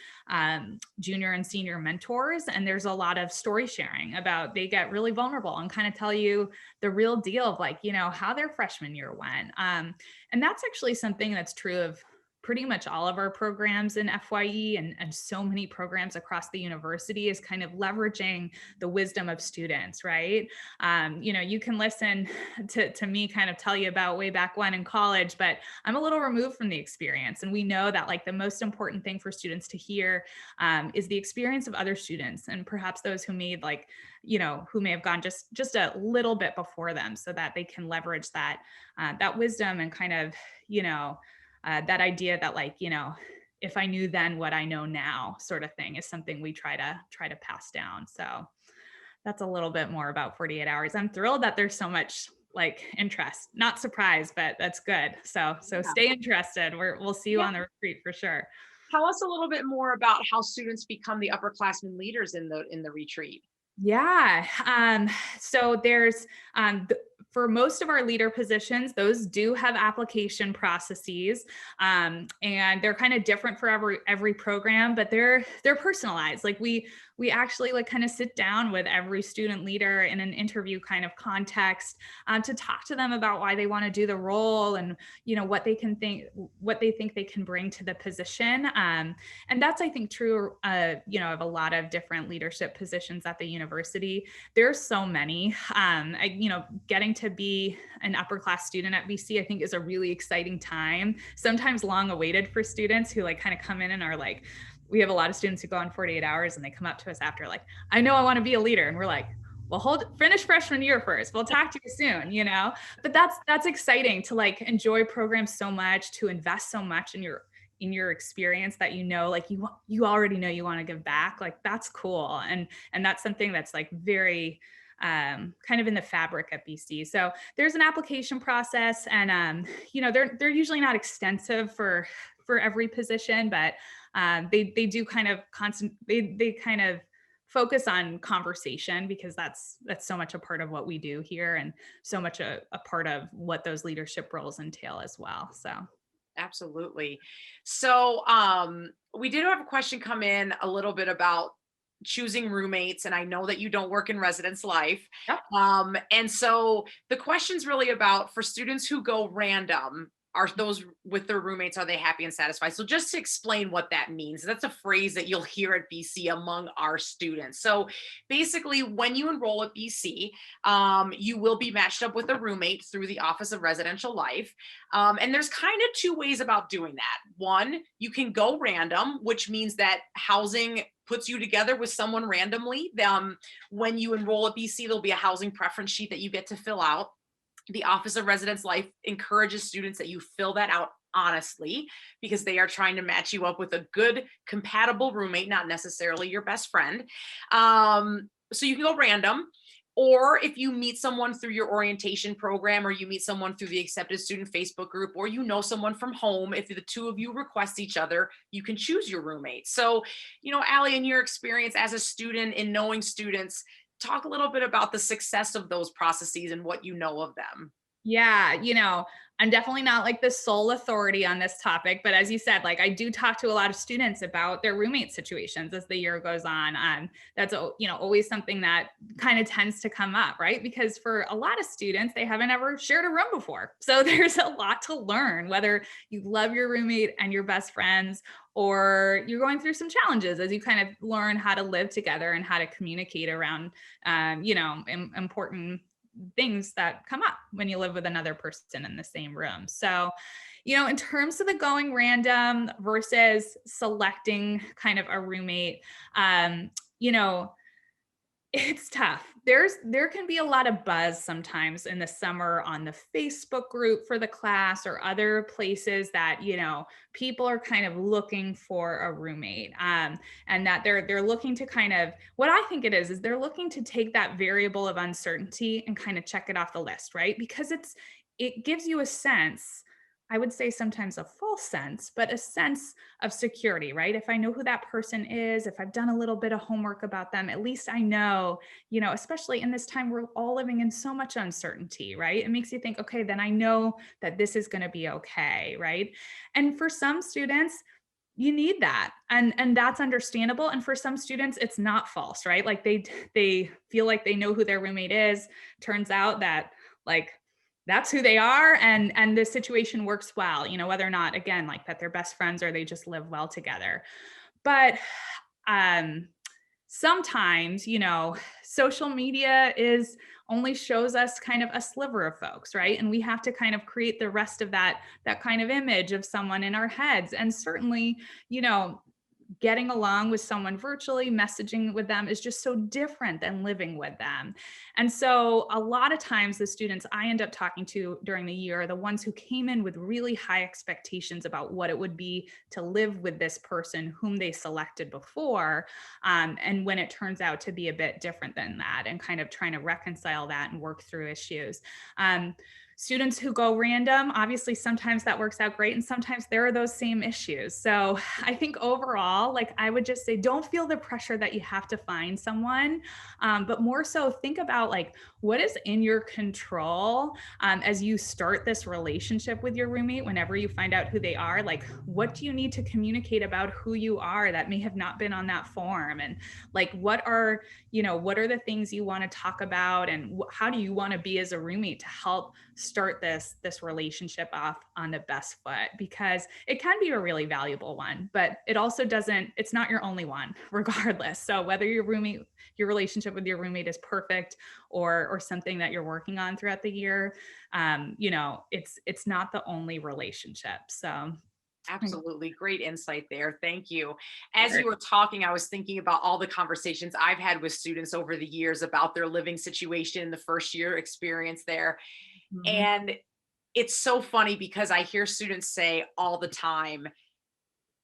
junior and senior mentors. And there's a lot of story sharing about, they get really vulnerable and kind of tell you the real deal of like, how their freshman year went. And that's actually something that's true of pretty much all of our programs in FYE, and so many programs across the university, is kind of leveraging the wisdom of students, right? You can listen to me kind of tell you about way back when in college, but I'm a little removed from the experience. And we know that like the most important thing for students to hear is the experience of other students, and perhaps those who made like, who may have gone just a little bit before them, so that they can leverage that wisdom and kind of, that idea that like, if I knew then what I know now sort of thing is something we try to pass down. So that's a little bit more about 48 hours. I'm thrilled that there's so much like interest, not surprised, but that's good. So Yeah. stay interested. We'll see you Yeah. on the retreat for sure. Tell us a little bit more about how students become the upperclassmen leaders in the retreat. Yeah. So there's for most of our leader positions, those do have application processes, and they're kind of different for every program, but they're personalized. Like we actually like kind of sit down with every student leader in an interview kind of context to talk to them about why they want to do the role, and what they think they can bring to the position. And that's, I think, true of a lot of different leadership positions at the university. There's so many. Getting to be an upper class student at BC, I think, is a really exciting time, sometimes long awaited for students who like kind of come in and are like, we have a lot of students who go on 48 hours and they come up to us after like, I know I want to be a leader. And we're like, well, finish freshman year first. We'll talk to you soon, but that's exciting to like enjoy programs so much, to invest so much in your experience that, like you already know you want to give back. Like that's cool. And that's something that's like very kind of in the fabric at BC. So there's an application process, and they're usually not extensive for every position, but they do kind of they kind of focus on conversation, because that's so much a part of what we do here, and so much a part of what those leadership roles entail as well. So Absolutely. So we did have a question come in a little bit about choosing roommates, and I know that you don't work in residence life. Yep. And so the question's really about, for students who go random, are those with their roommates, are they happy and satisfied? So just to explain what that means, that's a phrase that you'll hear at BC among our students. So basically, when you enroll at BC, you will be matched up with a roommate through the Office of Residential Life. And there's kind of two ways about doing that. One, you can go random, which means that housing puts you together with someone randomly. When you enroll at BC, there'll be a housing preference sheet that you get to fill out. The Office of Residence Life encourages students that you fill that out honestly, because they are trying to match you up with a good, compatible roommate, not necessarily your best friend. So you can go random. Or if you meet someone through your orientation program, or you meet someone through the Accepted Student Facebook group, or someone from home, if the two of you request each other, you can choose your roommate. So, Ali, in your experience as a student in knowing students, talk a little bit about the success of those processes and what you know of them. Yeah, I'm definitely not like the sole authority on this topic, but as you said, like I do talk to a lot of students about their roommate situations as the year goes on. That's always something that kind of tends to come up, right? Because for a lot of students, they haven't ever shared a room before. So there's a lot to learn, whether you love your roommate and your best friends, or you're going through some challenges as you kind of learn how to live together and how to communicate around, important things that come up when you live with another person in the same room. So, in terms of the going random versus selecting kind of a roommate, It's tough. There can be a lot of buzz sometimes in the summer on the Facebook group for the class or other places that, people are kind of looking for a roommate. And that they're looking to kind of, what I think it is they're looking to take that variable of uncertainty and kind of check it off the list, right? Because it gives you a sense, I would say sometimes a false sense, but a sense of security, right? If I know who that person is, if I've done a little bit of homework about them, at least I know, especially in this time, we're all living in so much uncertainty, right? It makes you think, okay, then I know that this is going to be okay, right? And for some students, you need that, and that's understandable. And for some students it's not false, right? Like they feel like they know who their roommate is. Turns out that, like, that's who they are, and the situation works well, whether or not, again, like, that they're best friends or they just live well together. But um sometimes, social media is only shows us kind of a sliver of folks, right? And we have to kind of create the rest of that kind of image of someone in our heads. And certainly, you know getting along with someone virtually, messaging with them is just so different than living with them. And so a lot of times the students I end up talking to during the year are the ones who came in with really high expectations about what it would be to live with this person whom they selected before. And when it turns out to be a bit different than that, and kind of trying to reconcile that and work through issues. Students who go random, obviously sometimes that works out great, and sometimes there are those same issues. So I think overall, like, I would just say, don't feel the pressure that you have to find someone, but more so think about, like, what is in your control as you start this relationship with your roommate. Whenever you find out who they are, like, what do you need to communicate about who you are that may have not been on that form? And, like, what are the things you want to talk about, and how do you want to be as a roommate to help start this relationship off on the best foot? Because it can be a really valuable one, but it's not your only one regardless. So whether your relationship with your roommate is perfect or something that you're working on throughout the year, it's not the only relationship. So Absolutely. Great insight there. Thank you. As sure. you were talking, I was thinking about all the conversations I've had with students over the years about their living situation, the first year experience there. Mhm. And it's so funny because I hear students say all the time,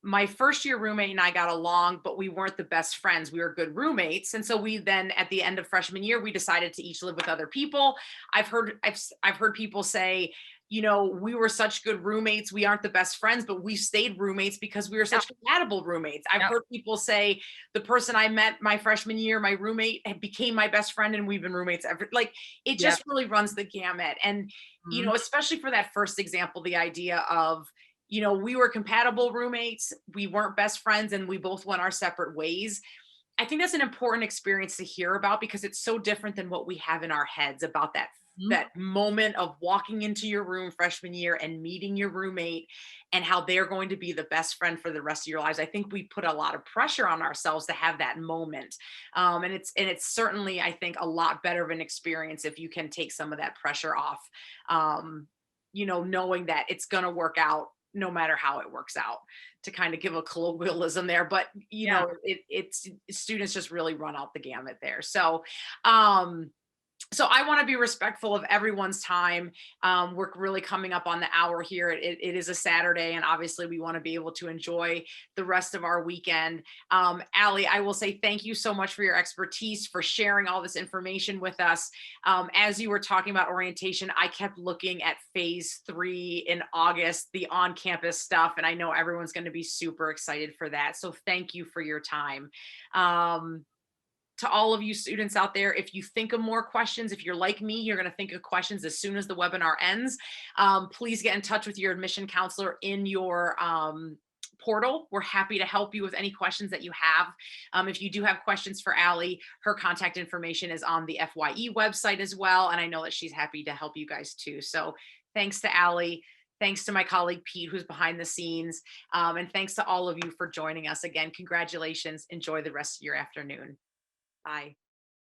my first year roommate and I got along, but we weren't the best friends. We were good roommates. And so we then at the end of freshman year, we decided to each live with other people. I've heard people say, we were such good roommates. We aren't the best friends, but we stayed roommates because we were Yep. such compatible roommates. I've Yep. heard people say the person I met my freshman year, my roommate became my best friend and we've been roommates ever. Like, it Yep. just really runs the gamut. And, Mhm. especially for that first example, the idea of, we were compatible roommates, we weren't best friends, and we both went our separate ways. I think that's an important experience to hear about because it's so different than what we have in our heads about Mhm. that moment of walking into your room freshman year and meeting your roommate and how they're going to be the best friend for the rest of your lives. I think we put a lot of pressure on ourselves to have that moment. And it's certainly, I think, a lot better of an experience if you can take some of that pressure off. Knowing that it's going to work out no matter how it works out, to kind of give a colloquialism there. But Yeah. it's students just really run out the gamut there. Um so I want to be respectful of everyone's time. We're really coming up on the hour here. It is a Saturday, and obviously we want to be able to enjoy the rest of our weekend. Ali, I will say thank you so much for your expertise, for sharing all this information with us. As you were talking about orientation, I kept looking at phase 3 in August, the on-campus stuff, and I know everyone's going to be super excited for that. So thank you for your time. Um, to all of you students out there, if you think of more questions, if you're like me, you're going to think of questions as soon as the webinar ends. Please get in touch with your admission counselor in your portal. We're happy to help you with any questions that you have. If you do have questions for Ali, her contact information is on the FYE website as well. And I know that she's happy to help you guys too. So thanks to Ali. Thanks to my colleague Pete, who's behind the scenes. And thanks to all of you for joining us again. Congratulations. Enjoy the rest of your afternoon. Bye.